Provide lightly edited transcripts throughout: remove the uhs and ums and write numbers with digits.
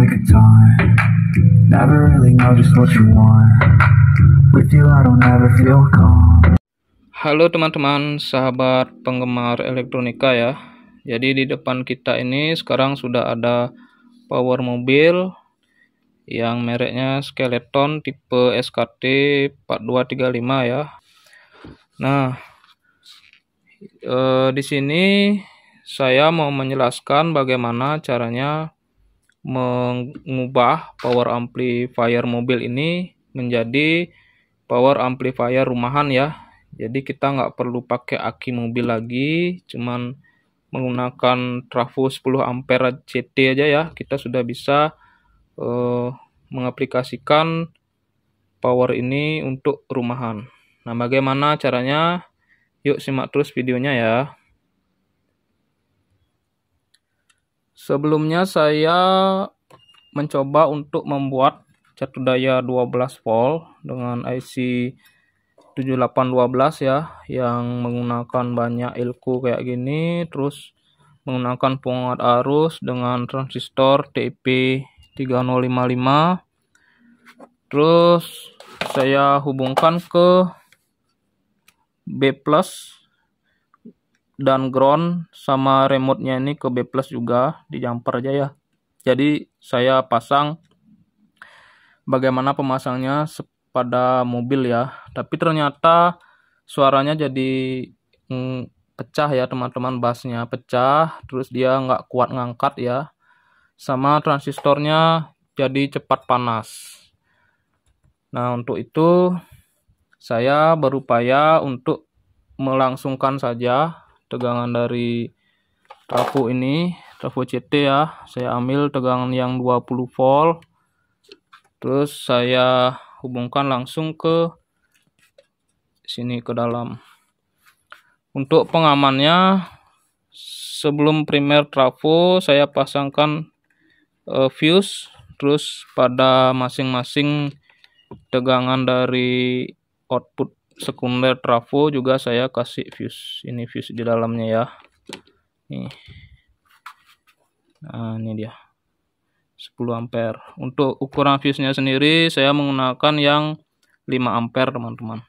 like a taunt. Never really know just what you want. With you I don't ever feel calm. Halo teman-teman, sahabat penggemar elektronika ya. Jadi di depan kita ini sekarang sudah ada power mobil yang mereknya Skeleton tipe SKT 4235 ya. Nah, di sini saya mau menjelaskan bagaimana caranya mengubah power amplifier mobil ini menjadi power amplifier rumahan ya. Jadi kita nggak perlu pakai aki mobil lagi, cuman menggunakan trafo 10 ampere CT aja ya, kita sudah bisa mengaplikasikan power ini untuk rumahan. Nah, bagaimana caranya? Yuk simak terus videonya ya. Sebelumnya saya mencoba untuk membuat catu daya 12 volt dengan IC 7812 ya, yang menggunakan banyak elko kayak gini, terus menggunakan penguat arus dengan transistor TP 3055. Terus saya hubungkan ke B+ dan ground, sama remote-nya ini ke B+ juga, di jumper aja ya. Jadi saya pasang bagaimana pemasangnya pada mobil ya, tapi ternyata suaranya jadi pecah ya teman-teman, bassnya pecah, terus dia nggak kuat ngangkat ya, sama transistornya jadi cepat panas. Nah, untuk itu saya berupaya untuk melangsungkan saja tegangan dari trafo ini, trafo CT ya. Saya ambil tegangan yang 20 volt, terus saya hubungkan langsung ke sini, ke dalam. Untuk pengamannya, sebelum primer trafo saya pasangkan fuse, terus pada masing-masing tegangan dari output sekunder trafo juga saya kasih fuse. Ini fuse di dalamnya ya. Nih. Nah, ini dia 10 ampere. Untuk ukuran fuse-nya sendiri saya menggunakan yang 5 ampere teman-teman.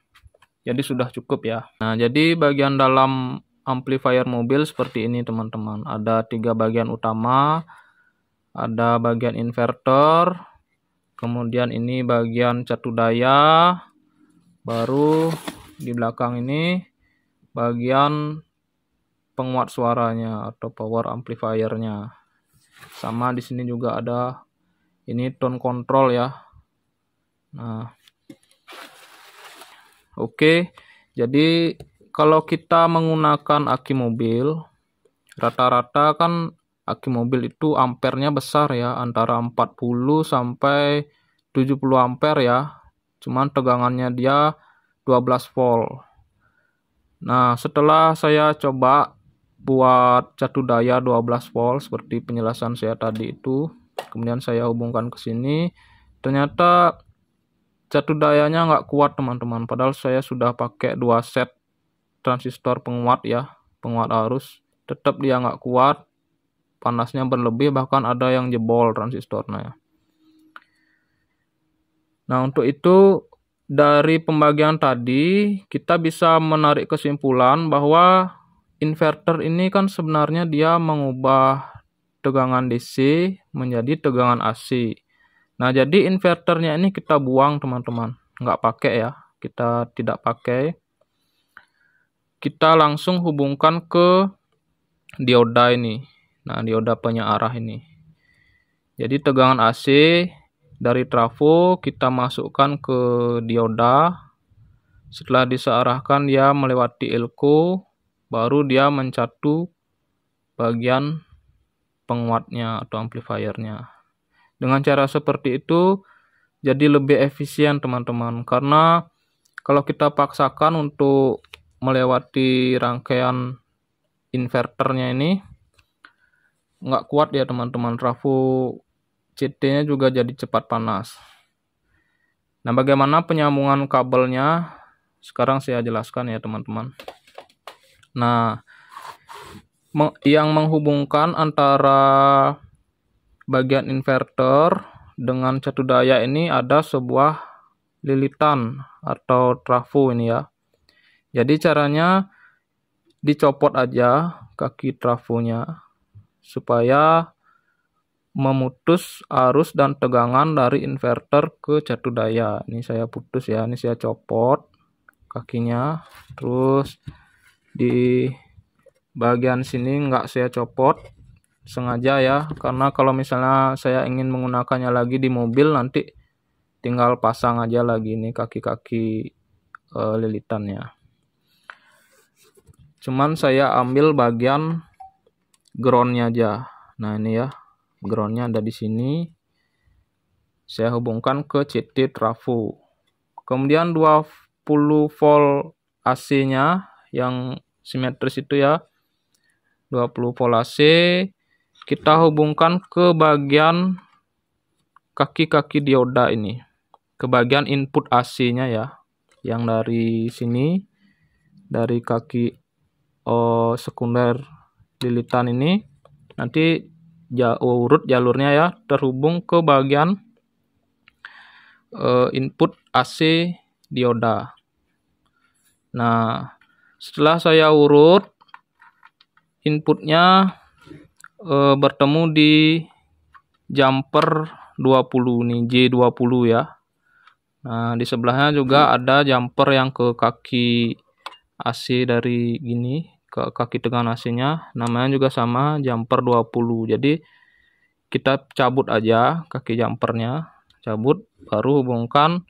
Jadi sudah cukup ya. Nah, jadi bagian dalam amplifier mobil seperti ini teman-teman. Ada 3 bagian utama. Ada bagian inverter. Kemudian ini bagian catu daya. Baru di belakang ini bagian penguat suaranya atau power amplifiernya. Sama di sini juga ada ini tone control ya. Nah, oke. Jadi kalau kita menggunakan aki mobil, rata-rata kan aki mobil itu ampernya besar ya, antara 40 sampai 70 ampere ya. Cuman tegangannya dia 12 volt. Nah, setelah saya coba buat catu daya 12 volt seperti penjelasan saya tadi itu, kemudian saya hubungkan ke sini, ternyata catu dayanya nggak kuat teman-teman. Padahal saya sudah pakai 2 set transistor penguat ya, penguat arus, tetap dia nggak kuat, panasnya berlebih, bahkan ada yang jebol transistornya. Nah, untuk itu dari pembagian tadi kita bisa menarik kesimpulan bahwa inverter ini kan sebenarnya dia mengubah tegangan DC menjadi tegangan AC. Nah, jadi inverternya ini kita buang teman-teman, nggak pakai ya, kita tidak pakai. Kita langsung hubungkan ke dioda ini. Nah, dioda penyearah ini. Jadi tegangan AC dari trafo kita masukkan ke dioda. Setelah disearahkan dia melewati elko, baru dia mencatu bagian penguatnya atau amplifiernya. Dengan cara seperti itu jadi lebih efisien teman-teman, karena kalau kita paksakan untuk melewati rangkaian inverternya ini nggak kuat ya teman-teman, trafo CT-nya juga jadi cepat panas. Nah, bagaimana penyambungan kabelnya? Sekarang saya jelaskan ya teman-teman. Nah, yang menghubungkan antara bagian inverter dengan catu daya ini ada sebuah lilitan atau trafo ini ya. Jadi caranya dicopot aja kaki trafonya supaya memutus arus dan tegangan dari inverter ke catu daya. Ini saya putus ya, ini saya copot kakinya. Terus di bagian sini nggak saya copot sengaja ya, karena kalau misalnya saya ingin menggunakannya lagi di mobil nanti tinggal pasang aja lagi nih kaki-kaki lilitannya. Cuman saya ambil bagian groundnya aja. Nah ini ya, groundnya ada di sini. Saya hubungkan ke CT trafo. Kemudian 20 volt AC-nya yang simetris itu ya, 20 volt AC kita hubungkan ke bagian kaki-kaki dioda ini, ke bagian input AC-nya ya, yang dari sini, dari kaki sekunder lilitan ini, nanti urut jalurnya ya, terhubung ke bagian input AC dioda. Nah, setelah saya urut, inputnya bertemu di jumper 20 nih, J20 ya. Nah, di sebelahnya juga ada jumper yang ke kaki AC dari gini, ke kaki tegangan AC-nya, namanya juga sama, jumper 20. Jadi kita cabut aja kaki jumpernya, cabut, baru hubungkan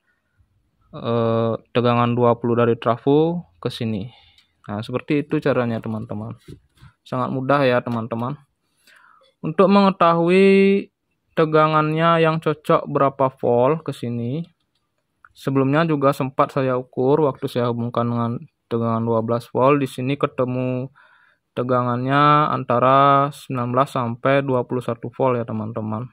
tegangan 20 dari trafo ke sini. Nah, seperti itu caranya teman-teman. Sangat mudah ya teman-teman. Untuk mengetahui tegangannya yang cocok berapa volt ke sini, sebelumnya juga sempat saya ukur waktu saya hubungkan dengan tegangan 12 volt. Di sini ketemu tegangannya antara 19 sampai 21 volt ya teman-teman.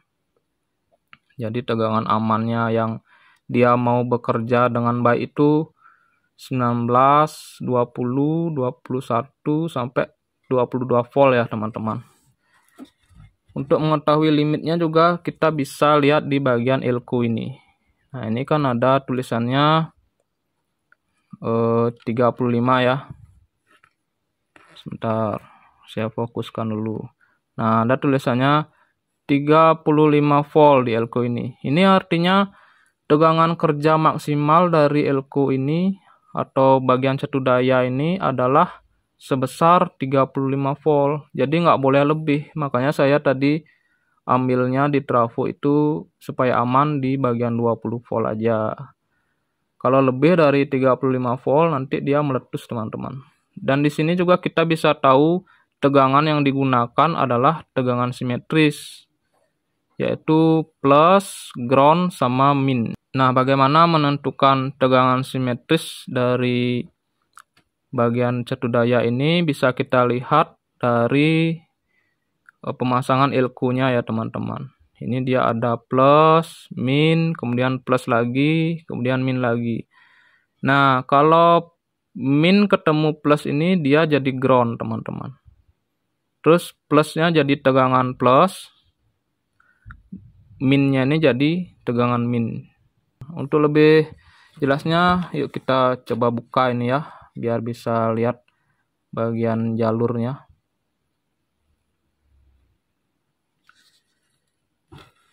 Jadi tegangan amannya yang dia mau bekerja dengan baik itu 19, 20, 21 sampai 22 volt ya teman-teman. Untuk mengetahui limitnya juga kita bisa lihat di bagian elko ini. Nah, ini kan ada tulisannya 35 ya. Sebentar, saya fokuskan dulu. Nah, ada tulisannya 35 volt di elko ini. Ini artinya tegangan kerja maksimal dari elko ini atau bagian catu daya ini adalah sebesar 35 volt. Jadi nggak boleh lebih. Makanya saya tadi ambilnya di trafo itu supaya aman di bagian 20 volt aja. Kalau lebih dari 35 volt nanti dia meletus teman-teman. Dan di sini juga kita bisa tahu tegangan yang digunakan adalah tegangan simetris, yaitu plus, ground, sama min. Nah, bagaimana menentukan tegangan simetris dari bagian catu daya ini bisa kita lihat dari pemasangan elko-nya ya teman-teman. Ini dia ada plus, min, kemudian plus lagi, kemudian min lagi. Nah, kalau min ketemu plus ini dia jadi ground teman-teman. Terus plusnya jadi tegangan plus, minnya ini jadi tegangan min. Untuk lebih jelasnya yuk kita coba buka ini ya, biar bisa lihat bagian jalurnya.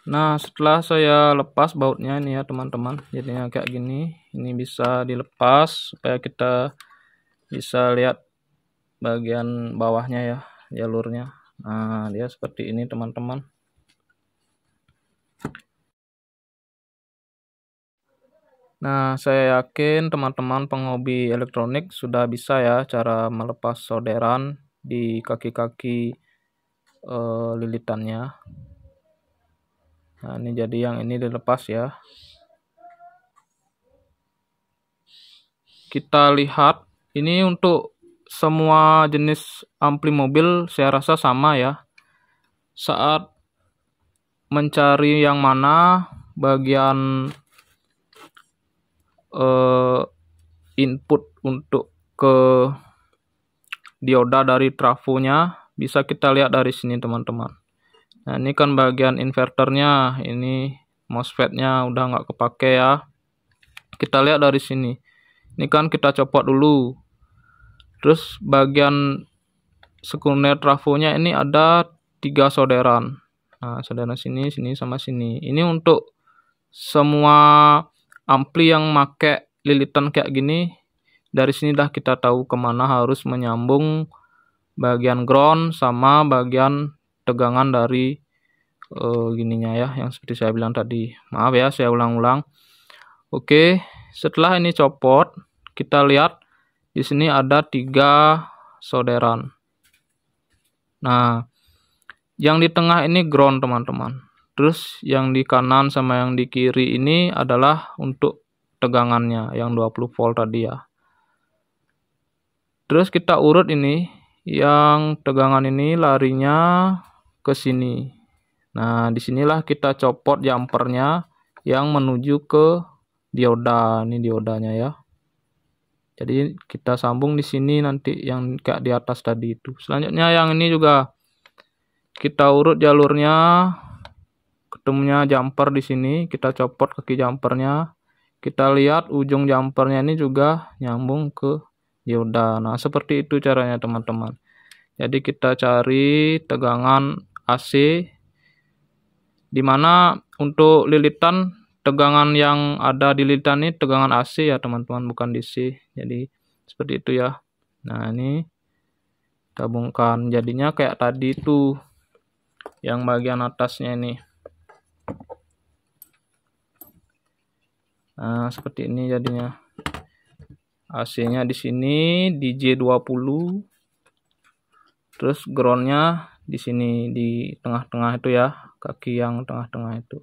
Nah, setelah saya lepas bautnya ini ya teman-teman, jadinya kayak gini. Ini bisa dilepas supaya kita bisa lihat bagian bawahnya ya, jalurnya. Nah, dia seperti ini teman-teman. Nah, saya yakin teman-teman penghobi elektronik sudah bisa ya cara melepas solderan di kaki-kaki lilitannya. Nah, ini jadi yang ini dilepas ya. Kita lihat ini untuk semua jenis ampli mobil saya rasa sama ya. Saat mencari yang mana bagian input untuk ke dioda dari trafonya bisa kita lihat dari sini teman-teman. Nah, ini kan bagian inverternya, ini MOSFET-nya udah nggak kepake ya. Kita lihat dari sini. Ini kan kita copot dulu. Terus bagian sekunder trafonya ini ada 3 solderan. Nah, solderan sini, sini sama sini. Ini untuk semua ampli yang make lilitan kayak gini. Dari sini dah kita tahu kemana harus menyambung bagian ground sama bagian tegangan dari gininya ya, yang seperti saya bilang tadi. Maaf ya, saya ulang-ulang. Oke, setelah ini copot, kita lihat di sini ada 3 solderan. Nah, yang di tengah ini ground teman-teman. Terus yang di kanan sama yang di kiri ini adalah untuk tegangannya yang 20 volt tadi ya. Terus kita urut ini, yang tegangan ini larinya ke sini. Nah, disinilah kita copot jumpernya yang menuju ke dioda. Ini diodanya ya. Jadi kita sambung di sini nanti yang kayak di atas tadi itu. Selanjutnya yang ini juga kita urut jalurnya, ketemunya jumper di sini, kita copot kaki jumpernya. Kita lihat ujung jumpernya ini juga nyambung ke dioda. Nah, seperti itu caranya teman-teman. Jadi kita cari tegangan AC, dimana untuk lilitan tegangan yang ada di lilitan ini tegangan AC ya teman-teman, bukan DC. Jadi seperti itu ya. Nah, ini gabungkan jadinya kayak tadi itu yang bagian atasnya ini. Nah, seperti ini jadinya. AC-nya di sini di J20. Terus groundnya di sini di tengah-tengah itu ya, kaki yang tengah-tengah itu.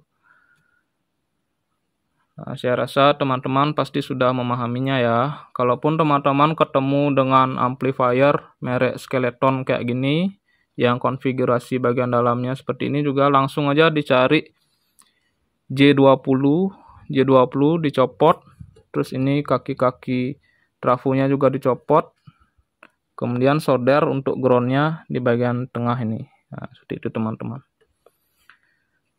Nah, saya rasa teman-teman pasti sudah memahaminya ya. Kalaupun teman-teman ketemu dengan amplifier merek Skeleton kayak gini, yang konfigurasi bagian dalamnya seperti ini, juga langsung aja dicari J20 dicopot. Terus ini kaki-kaki trafonya juga dicopot. Kemudian solder untuk groundnya di bagian tengah ini. Nah, seperti itu teman-teman.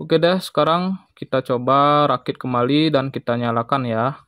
Oke deh, sekarang kita coba rakit kembali dan kita nyalakan ya.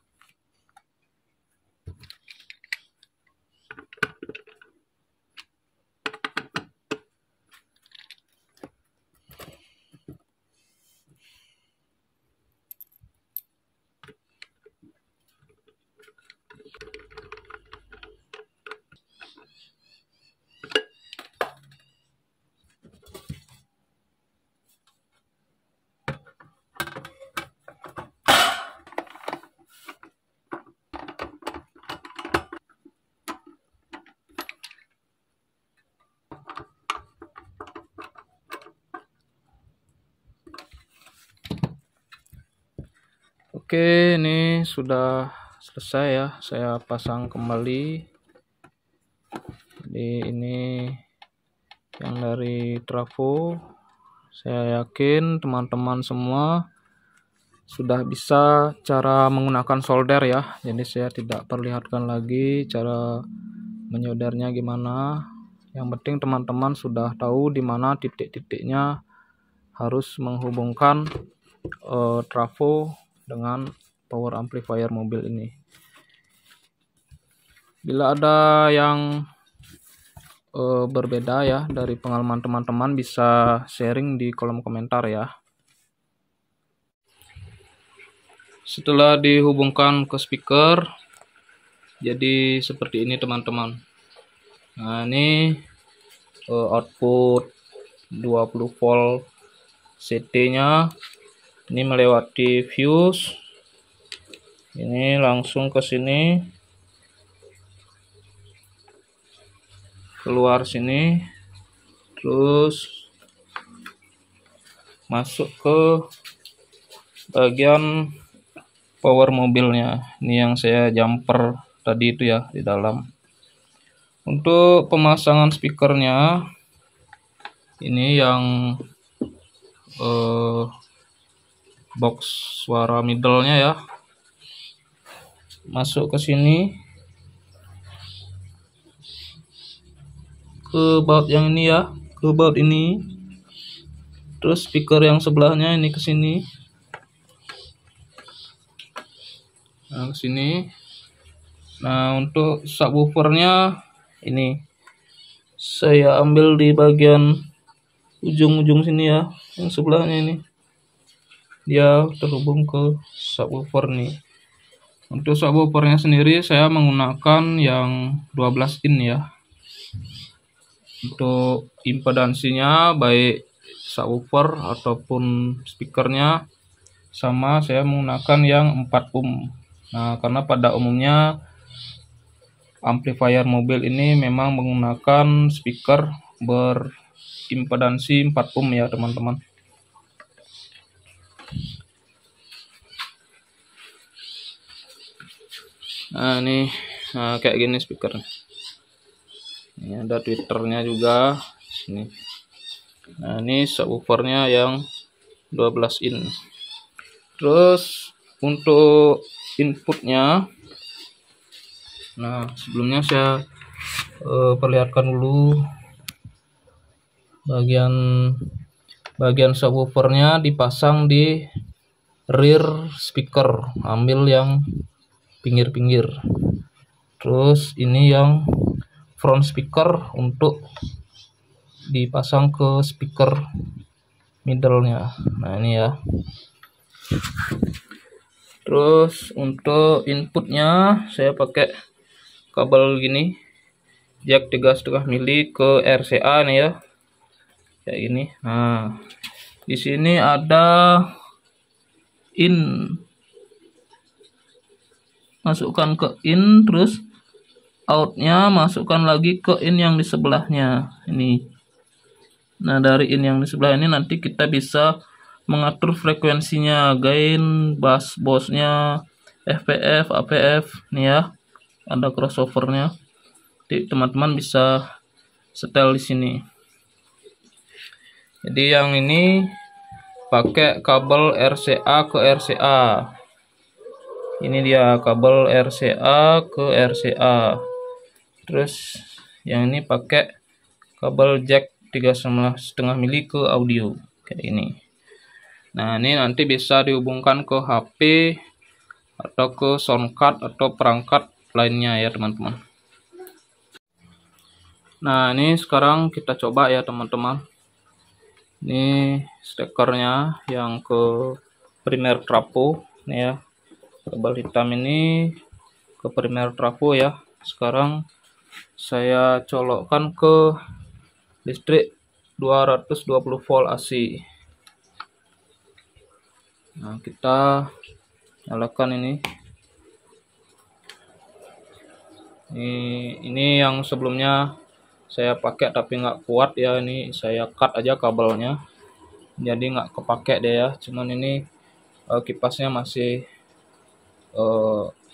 Oke, ini sudah selesai ya. Saya pasang kembali. Jadi ini yang dari trafo. Saya yakin teman-teman semua sudah bisa cara menggunakan solder ya. Jadi saya tidak perlihatkan lagi cara menyoldernya gimana. Yang penting teman-teman sudah tahu di mana titik-titiknya harus menghubungkan trafo dengan power amplifier mobil ini. Bila ada yang berbeda ya dari pengalaman teman-teman, bisa sharing di kolom komentar ya. Setelah dihubungkan ke speaker, jadi seperti ini teman-teman. Nah, ini output 20 volt CT nya ini melewati fuse, ini langsung ke sini, keluar sini, terus masuk ke bagian power mobilnya. Ini yang saya jumper tadi itu ya di dalam. Untuk pemasangan speakernya, ini yang box suara middle-nya ya, masuk ke sini, ke baut yang ini ya, ke baut ini. Terus speaker yang sebelahnya ini ke sini. Nah, ke sini. Nah, untuk subwoofernya ini saya ambil di bagian ujung-ujung sini ya, yang sebelahnya ini. Dia terhubung ke subwoofer nih. Untuk subwoofernya sendiri saya menggunakan yang 12 in ya. Untuk impedansinya baik subwoofer ataupun speakernya sama, saya menggunakan yang 4 ohm. Nah, karena pada umumnya amplifier mobil ini memang menggunakan speaker berimpedansi 4 ohm ya teman-teman. Nah, ini kayak gini speakernya. Ini ada tweeternya juga sini. Nah, ini subwoofernya yang 12 in. Terus untuk inputnya, nah sebelumnya saya perlihatkan dulu bagian subwoofernya dipasang di rear speaker, ambil yang pinggir-pinggir. Terus ini yang front speaker untuk dipasang ke speaker middle-nya. Nah, ini ya. Terus untuk inputnya saya pakai kabel gini, jack 3,5 mili ke RCA nih ya, kayak gini. Nah, di sini ada in, masukkan ke in, terus outnya masukkan lagi ke in yang di sebelahnya ini. Nah, dari in yang di sebelah ini nanti kita bisa mengatur frekuensinya, gain, bass, bossnya, FPF, APF nih ya. Ada crossovernya. Jadi teman-teman bisa setel di sini. Jadi yang ini pakai kabel RCA ke RCA. Ini dia kabel RCA ke RCA. Terus yang ini pakai kabel jack 3,5 mili ke audio kayak ini. Nah, ini nanti bisa dihubungkan ke HP atau ke soundcard atau perangkat lainnya ya teman-teman. Nah, ini sekarang kita coba ya teman-teman. Ini stekernya yang ke primer trafo nih ya. Kabel hitam ini ke primer trafo ya. Sekarang saya colokkan ke listrik 220 volt AC. Nah, kita nyalakan ini. Ini yang sebelumnya saya pakai tapi nggak kuat ya, ini saya cut aja kabelnya, jadi nggak kepake deh ya. Cuman ini kipasnya masih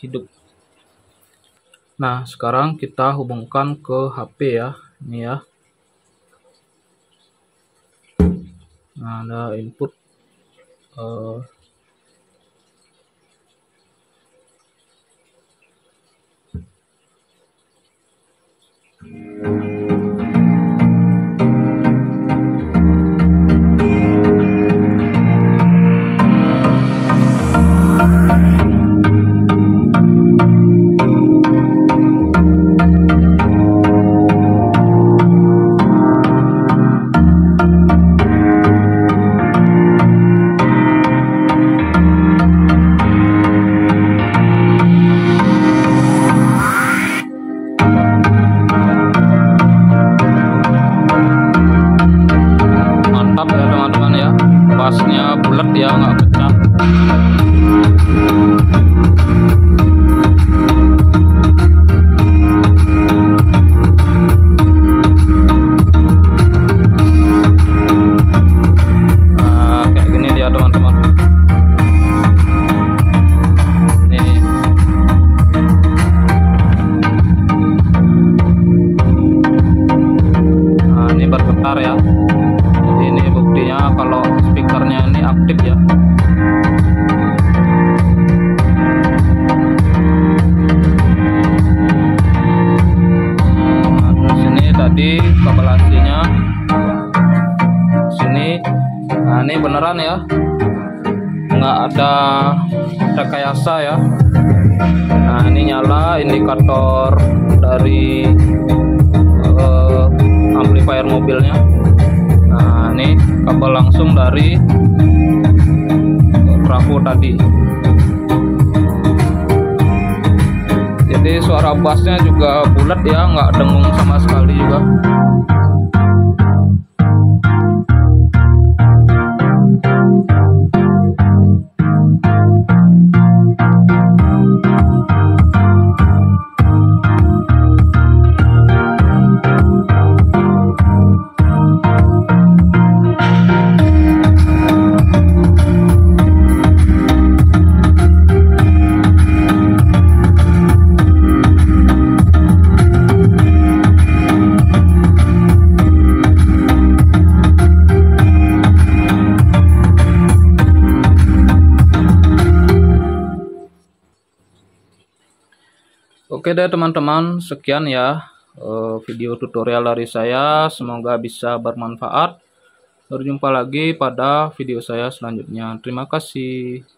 hidup. Nah, sekarang kita hubungkan ke HP ya, ini ya. Nah, ada input mantap ya teman-teman ya, bassnya bulat ya, nggak pecah. Nah, kayak gini dia teman-teman. Nah, ini bergetar ya. Ini buktinya kalau speakernya ini aktif ya. ya, nggak ada rekayasa ya. Nah, ini nyala indikator dari amplifier mobilnya. Nah, ini kabel langsung dari trafo tadi. Jadi suara bassnya juga bulat ya, nggak dengung sama sekali juga. Oke deh teman-teman, sekian ya video tutorial dari saya, semoga bisa bermanfaat. Berjumpa lagi pada video saya selanjutnya. Terima kasih.